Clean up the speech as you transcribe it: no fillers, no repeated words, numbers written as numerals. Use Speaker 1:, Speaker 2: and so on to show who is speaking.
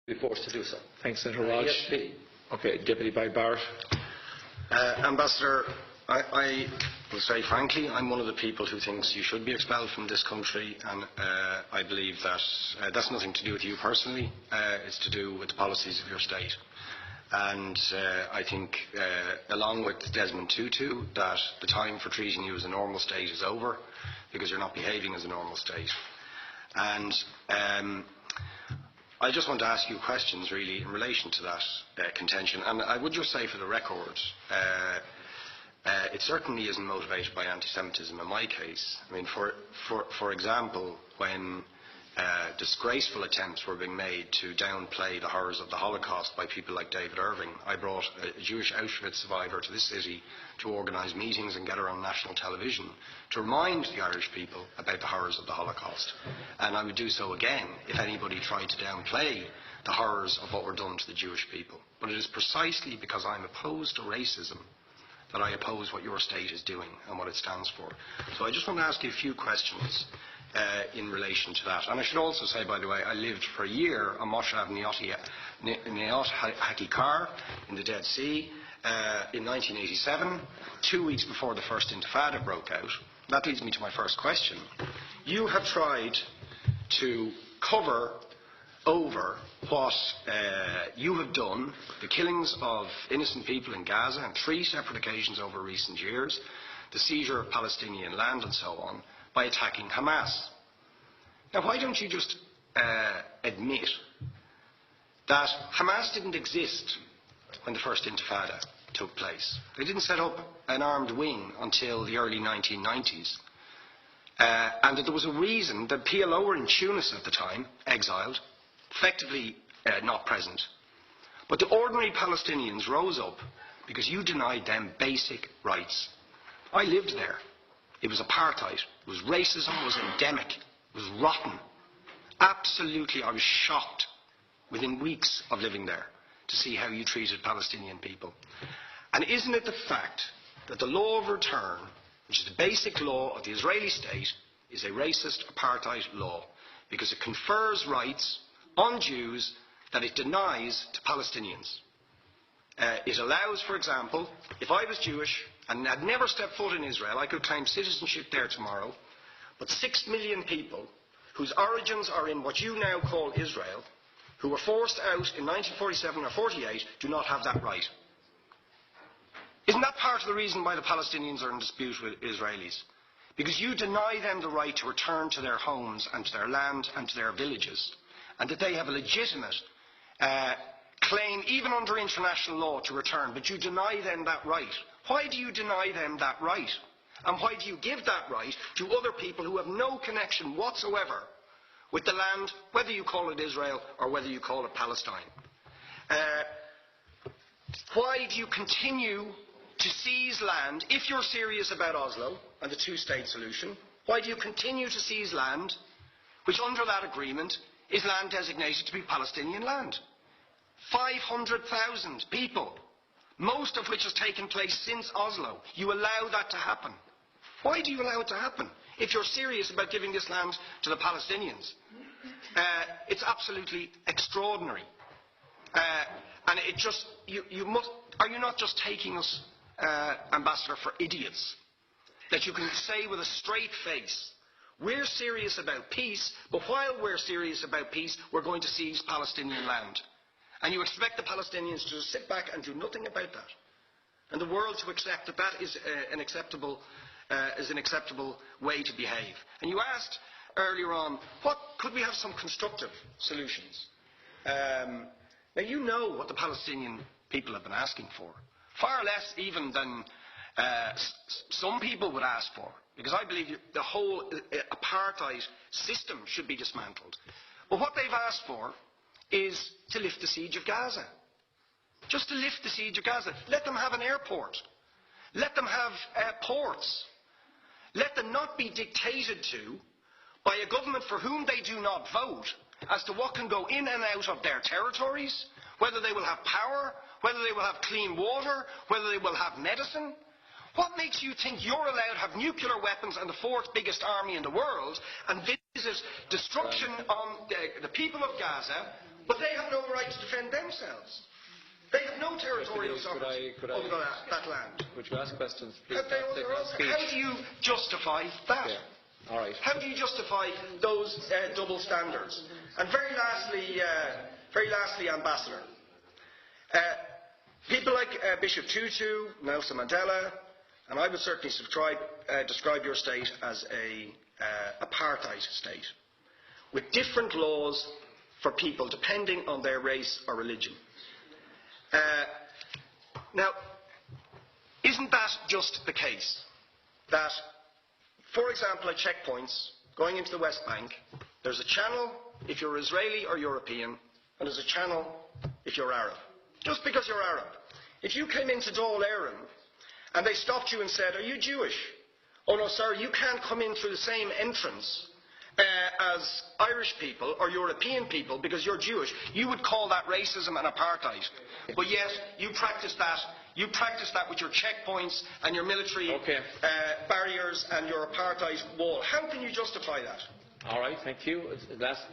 Speaker 1: be forced to do so.
Speaker 2: Thanks, Senator Raj.
Speaker 1: Yes, please.
Speaker 2: Okay, Deputy Barrett.
Speaker 3: Ambassador, I will say frankly, I'm one of the people who thinks you should be expelled from this country, and I believe that that's nothing to do with you personally. It's to do with the policies of your state. And I think, along with Desmond Tutu, that the time for treating you as a normal state is over, because you're not behaving as a normal state. And I just want to ask you questions, really, in relation to that contention. And I would just say, for the record, it certainly isn't motivated by anti-Semitism in my case. I mean, for example, when disgraceful attempts were being made to downplay the horrors of the Holocaust by people like David Irving, I brought a Jewish Auschwitz survivor to this city to organise meetings and get her on national television to remind the Irish people about the horrors of the Holocaust. And I would do so again if anybody tried to downplay the horrors of what were done to the Jewish people. But it is precisely because I'm opposed to racism that I oppose what your state is doing and what it stands for. So I just want to ask you a few questions in relation to that. And I should also say, by the way, I lived for a year on Moshav Neot Hakikar in the Dead Sea in 1987, 2 weeks before the first Intifada broke out. That leads me to my first question. You have tried to cover over what you have done, the killings of innocent people in Gaza on 3 separate occasions over recent years, the seizure of Palestinian land and so on, by attacking Hamas. Now, why don't you just admit that Hamas didn't exist when the first Intifada took place? They didn't set up an armed wing until the early 1990s. And that there was a reason that PLO were in Tunis at the time, exiled, effectively not present. But the ordinary Palestinians rose up because you denied them basic rights. I lived there. It was apartheid. It was racism. It was endemic. It was rotten. Absolutely, I was shocked within weeks of living there to see how you treated Palestinian people. And isn't it the fact that the law of return, which is the basic law of the Israeli state, is a racist apartheid law because it confers rights on Jews that it denies to Palestinians? It allows, for example, if I was Jewish and had never stepped foot in Israel, I could claim citizenship there tomorrow, but 6 million people whose origins are in what you now call Israel, who were forced out in 1947 or 48, do not have that right. Isn't that part of the reason why the Palestinians are in dispute with Israelis? Because you deny them the right to return to their homes and to their land and to their villages, and that they have a legitimate claim, even under international law, to return, but you deny them that right. Why do you deny them that right? And why do you give that right to other people who have no connection whatsoever with the land, whether you call it Israel or whether you call it Palestine? Why do you continue to seize land, if you're serious about Oslo and the two-state solution? Why do you continue to seize land, which under that agreement is land designated to be Palestinian land? 500,000 people, most of which has taken place since Oslo. You allow that to happen. Why do you allow it to happen if you're serious about giving this land to the Palestinians? It's absolutely extraordinary. And it just, are you not just taking us, Ambassador, for idiots? That you can say with a straight face, we're serious about peace, but while we're serious about peace, we're going to seize Palestinian land. And you expect the Palestinians to just sit back and do nothing about that. And the world to accept that that is an acceptable way to behave. And you asked earlier on, could we have some constructive solutions? Now, you know what the Palestinian people have been asking for. Far less even than some people would ask for. Because I believe the whole apartheid system should be dismantled. But what they've asked for is to lift the siege of Gaza. Just to lift the siege of Gaza. Let them have an airport. Let them have ports. Let them not be dictated to by a government for whom they do not vote as to what can go in and out of their territories, whether they will have power, whether they will have clean water, whether they will have medicine. What makes you think you're allowed to have nuclear weapons and the 4th biggest army in the world and visit destruction on the people of Gaza But they have no right to defend themselves. They have no territorial sovereignty over that land.
Speaker 2: Would you ask questions, please?
Speaker 3: How do you justify that?
Speaker 2: Yeah. All right.
Speaker 3: How do you justify those double standards? And very lastly, Ambassador, people like Bishop Tutu, Nelson Mandela, and I would certainly describe your state as a apartheid state, with different laws for people depending on their race or religion. Now, isn't that just the case that, for example, at checkpoints going into the West Bank, there's a channel if you're Israeli or European, and there's a channel if you're Arab? Just because you're Arab. If you came into Dáil Éireann and they stopped you and said, "Are you Jewish?" "Oh no, sir, you can't come in through the same entrance as Irish people or European people because you're Jewish," you would call that racism and apartheid. But yet you practice that. You practice that with your checkpoints and your military barriers and your apartheid wall. How can you justify that?
Speaker 2: All right, thank you. Last